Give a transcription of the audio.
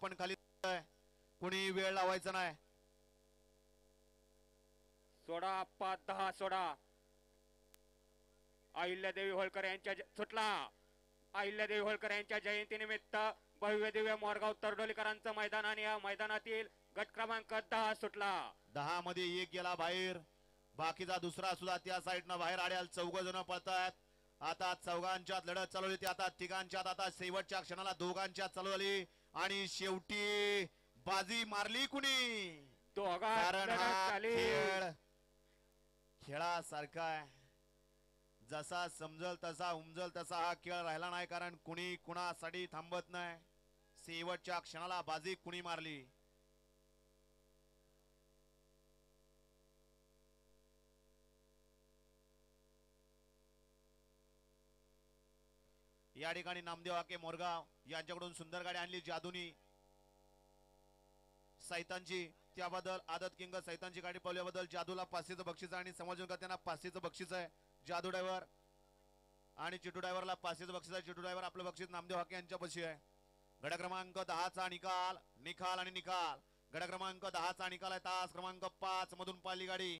पण खाली कुणी वेळ लावायचा नाही. सोडा 5-10 सोडा. अहिल्यादेवी होळकर यांच्या सुटला. अहिल्यादेवी होळकर यांच्या जयंतीनिमित्त भव्य दिव्य मोरगाव तरडोलीकरांचं मैदान आणि या मैदानातील गट क्रमांक 10 सुटला. 10 मध्ये एक गेला बाहेर, बाकीचा दुसरा सुद्धा त्या साईडनं बाहेर आड्याल. 4 जण पळतात. आता चौघांच्यात लढत चालवली ती आता तिघांच्यात. आता शेवटच्या क्षणाला दोघांच्यात चालवली आणि शेवटी बाजी मारली कुणी. कारण हा खेळ खेळासारखा आहे. जसा समजल तसा उमजल तसा हा खेळ राहिला नाही. कारण कुणी कुणासाठी थांबत नाही. शेवटच्या क्षणाला बाजी कुणी मारली. या ठिकाणी नामदेव हाके मोरगाव यांच्याकडून सुंदर गाडी आणली जादूनी सैतानची. त्याबद्दल आदत किंग सैतानची गाडी पळवल्याबद्दल जादूला 500चं बक्षीस आणि समाजकांना 500चं बक्षीस आहे. जादू ड्रायव्हर आणि चिटू ड्रायव्हरला 500चं बक्षीस आहे. चिटू ड्रायव्हर आपलं बक्षीस नामदेव हाके यांच्यापाशी आहे. गड क्रमांक 10चा निकाल निकाल आणि निकाल. गड क्रमांक 10चा निकाल आहे. तास क्रमांक 5 मधून पाहिली गाडी.